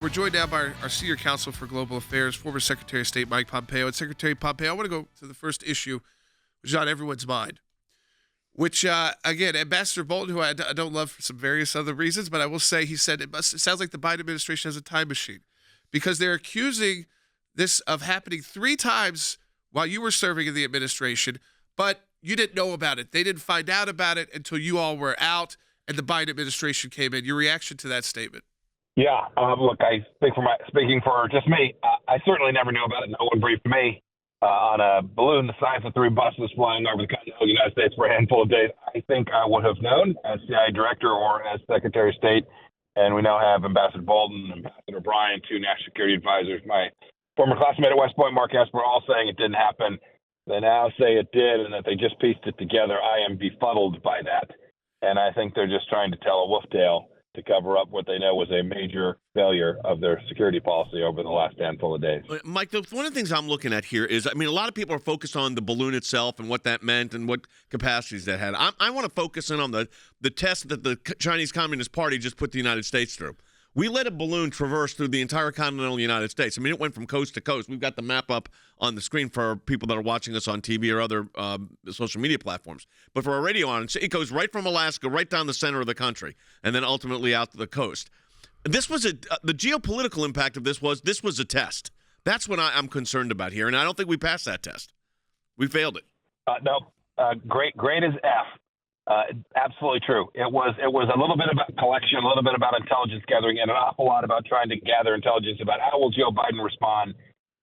We're joined now by our Senior Counsel for Global Affairs, former Secretary of State Mike Pompeo. And Secretary Pompeo, I want to go to the first issue, which is on everyone's mind, which, again, Ambassador Bolton, who I don't love for some various other reasons, but I will say he said it sounds like the Biden administration has a time machine because they're accusing this of happening 3 times while you were serving in the administration, but you didn't know about it. They didn't find out about it until you all were out and the Biden administration came in. Your reaction to that statement? Yeah, look, speaking for just me, I certainly never knew about it. No one briefed me on a balloon the size of 3 buses flying over the continental United States for a handful of days. I think I would have known as CIA director or as Secretary of State. And we now have Ambassador Bolton, Ambassador Bryan, 2 national security advisors. My former classmate at West Point, Mark Esper, all saying it didn't happen. They now say it did and that they just pieced it together. I am befuddled by that. And I think they're just trying to tell a wolf tale to cover up what they know was a major failure of their security policy over the last handful of days. Mike, one of the things I'm looking at here is, a lot of people are focused on the balloon itself and what that meant and what capacities that had. I want to focus in on the test that the Chinese Communist Party just put the United States through. We let a balloon traverse through the entire continental United States. It went from coast to coast. We've got the map up on the screen for people that are watching us on TV or other social media platforms. But for our radio audience, it goes right from Alaska, right down the center of the country, and then ultimately out to the coast. This was the geopolitical impact of this was a test. That's what I'm concerned about here, and I don't think we passed that test. We failed it. No, great as F. Absolutely true. It was a little bit about collection, a little bit about intelligence gathering, and an awful lot about trying to gather intelligence about how will Joe Biden respond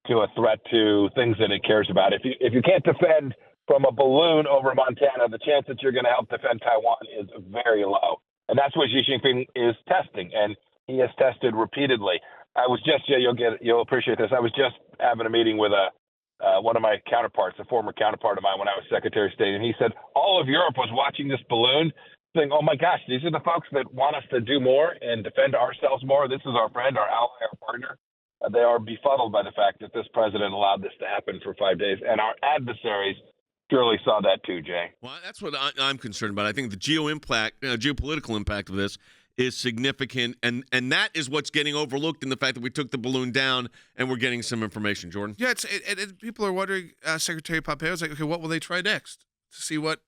to a threat to things that it cares about. If you can't defend from a balloon over Montana, the chance that you're going to help defend Taiwan is very low. And that's what Xi Jinping is testing, and he has tested repeatedly. I was just, you'll appreciate this. I was just having a meeting with one of my counterparts, a former counterpart of mine when I was Secretary of State, and he said all of Europe was watching this balloon saying, oh my gosh, these are the folks that want us to do more and defend ourselves more. This is our friend, our ally, our partner. They are befuddled by the fact that this president allowed this to happen for 5 days, and our adversaries surely saw that too, Jay. Well, that's what I'm concerned about. I think the geopolitical impact of this is significant, and that is what's getting overlooked in the fact that we took the balloon down and we're getting some information, Jordan. Yeah, and people are wondering, Secretary Pompeo is like, okay, what will they try next? To see what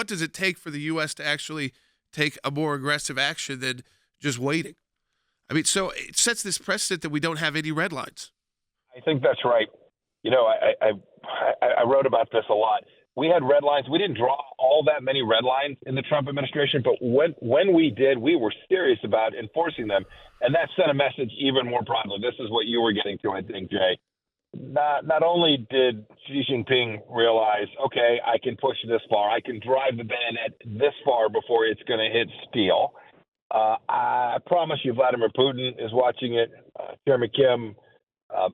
does it take for the U.S. to actually take a more aggressive action than just waiting? So it sets this precedent that we don't have any red lines. I think that's right. I wrote about this a lot. We had red lines. We didn't draw all that many red lines in the Trump administration, but when we did, we were serious about enforcing them, and that sent a message even more broadly. This is what you were getting to, I think, Jay. Not only did Xi Jinping realize, okay, I can push this far, I can drive the bayonet this far before it's going to hit steel. I promise you, Vladimir Putin is watching it. Chairman Kim.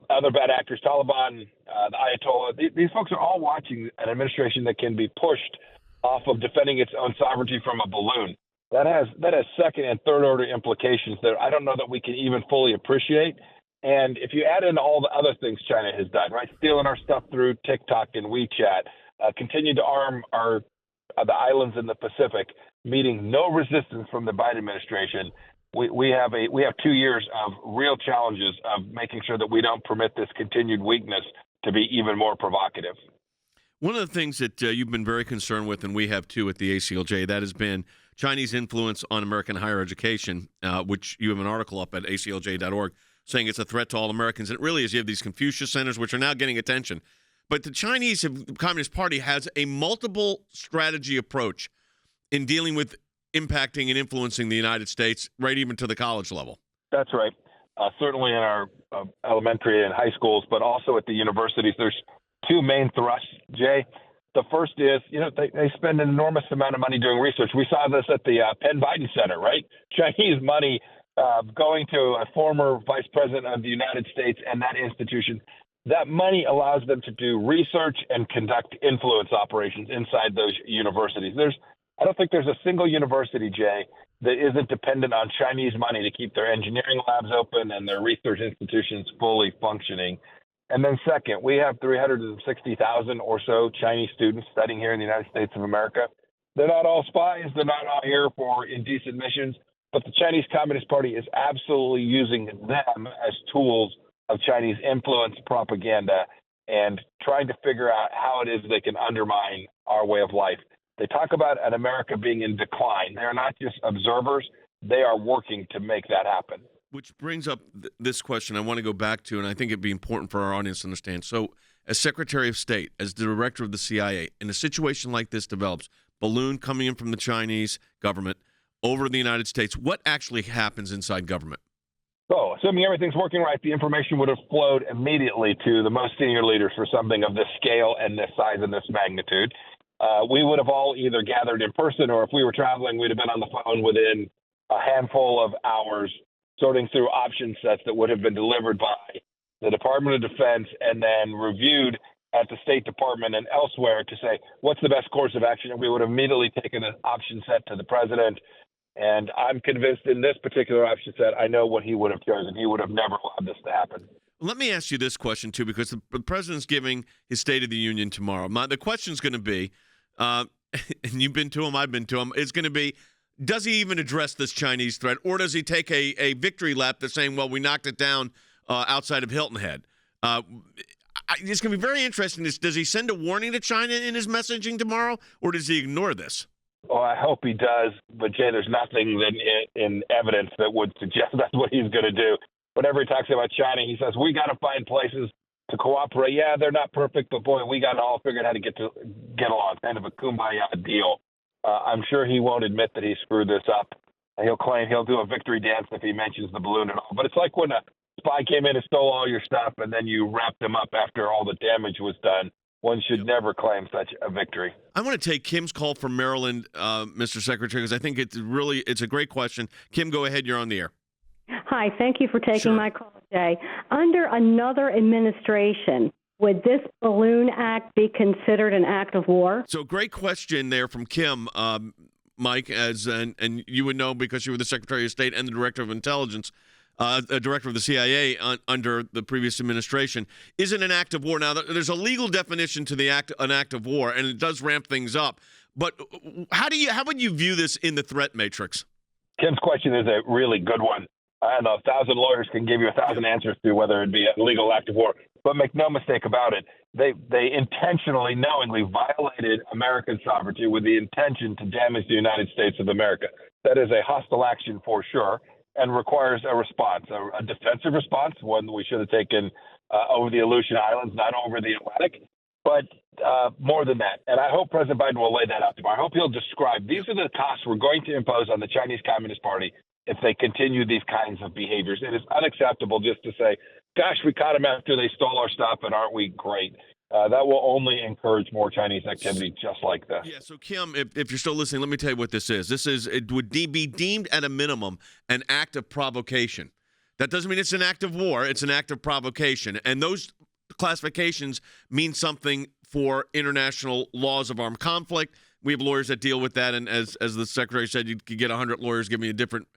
Other bad actors, Taliban, the Ayatollah, these folks are all watching an administration that can be pushed off of defending its own sovereignty from a balloon. That has second and third order implications that I don't know that we can even fully appreciate. And if you add in all the other things China has done, right, stealing our stuff through TikTok and WeChat, continue to arm the islands in the Pacific, meeting no resistance from the Biden administration. We have 2 years of real challenges of making sure that we don't permit this continued weakness to be even more provocative. One of the things that you've been very concerned with, and we have too at the ACLJ, that has been Chinese influence on American higher education, which you have an article up at aclj.org saying it's a threat to all Americans. And it really is. You have these Confucius centers, which are now getting attention. But the Chinese Communist Party has a multiple strategy approach in dealing with impacting and influencing the United States, right even to the college level. That's right. Certainly in our elementary and high schools, but also at the universities. There's 2 main thrusts, Jay. The first is, they spend an enormous amount of money doing research. We saw this at the Penn Biden Center, right? Chinese money going to a former vice president of the United States and that institution. That money allows them to do research and conduct influence operations inside those universities. I don't think there's a single university, Jay, that isn't dependent on Chinese money to keep their engineering labs open and their research institutions fully functioning. And then second, we have 360,000 or so Chinese students studying here in the United States of America. They're not all spies. They're not all here for indecent missions. but the Chinese Communist Party is absolutely using them as tools of Chinese influence, propaganda, and trying to figure out how it is they can undermine our way of life. They talk about an America being in decline. They're not just observers. They are working to make that happen. Which brings up this question I want to go back to, and I think it'd be important for our audience to understand. So, as Secretary of State, as the director of the CIA, in a situation like this develops, balloon coming in from the Chinese government over the United States, what actually happens inside government? So, assuming everything's working right, the information would have flowed immediately to the most senior leaders for something of this scale and this size and this magnitude. We would have all either gathered in person, or if we were traveling, we'd have been on the phone within a handful of hours, sorting through option sets that would have been delivered by the Department of Defense and then reviewed at the State Department and elsewhere to say, what's the best course of action? And we would have immediately taken an option set to the president. And I'm convinced in this particular option set, I know what he would have chosen. He would have never allowed this to happen. Let me ask you this question, too, because the president's giving his State of the Union tomorrow. The question's going to be, and you've been to him, I've been to him, it's going to be, does he even address this Chinese threat, or does he take a victory lap that's saying, well, we knocked it down outside of Hilton Head? It's going to be very interesting. Does he send a warning to China in his messaging tomorrow, or does he ignore this? Oh, I hope he does. But, Jay, there's nothing in evidence that would suggest that's what he's going to do. Whenever he talks about China, he says, we got to find places to cooperate. Yeah, they're not perfect, but, boy, we got to all figure out how to get along, kind of a kumbaya deal. I'm sure he won't admit that he screwed this up. He'll claim he'll do a victory dance if he mentions the balloon and all. But it's like when a spy came in and stole all your stuff and then you wrapped him up after all the damage was done. One should never claim such a victory. I want to take Kim's call from Maryland, Mr. Secretary, because I think it's a great question. Kim, go ahead. You're on the air. Hi. Thank you for taking my call today. Under another administration, would this balloon act be considered an act of war? So great question there from Kim, Mike, and you would know because you were the Secretary of State and the Director of Intelligence, Director of the CIA under the previous administration. Is it an act of war? Now, there's a legal definition to an act of war, and it does ramp things up. But how would you view this in the threat matrix? Kim's question is a really good one. I know 1,000 lawyers can give you 1,000 answers to whether it be a legal act of war. But make no mistake about it, they intentionally, knowingly violated American sovereignty with the intention to damage the United States of America. That is a hostile action for sure and requires a response, a defensive response, one that we should have taken over the Aleutian Islands, not over the Atlantic, but more than that. And I hope President Biden will lay that out tomorrow. I hope he'll describe these are the costs we're going to impose on the Chinese Communist Party if they continue these kinds of behaviors. It is unacceptable just to say, gosh, we caught them after they stole our stuff, and aren't we great? That will only encourage more Chinese activity just like this. Yeah, so Kim, if you're still listening, let me tell you what this is. It would be deemed at a minimum an act of provocation. That doesn't mean it's an act of war. It's an act of provocation. And those classifications mean something for international laws of armed conflict. We have lawyers that deal with that, and as the Secretary said, you could get 100 lawyers giving you different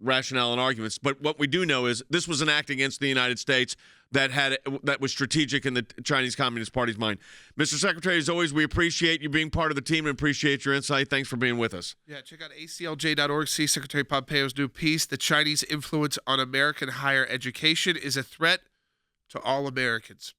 rationale and arguments. But what we do know is this was an act against the United States that was strategic in the Chinese Communist Party's mind. Mr. Secretary, as always, we appreciate you being part of the team and appreciate your insight. Thanks for being with us. Yeah, check out ACLJ.org. See Secretary Pompeo's new piece. The Chinese influence on American higher education is a threat to all Americans.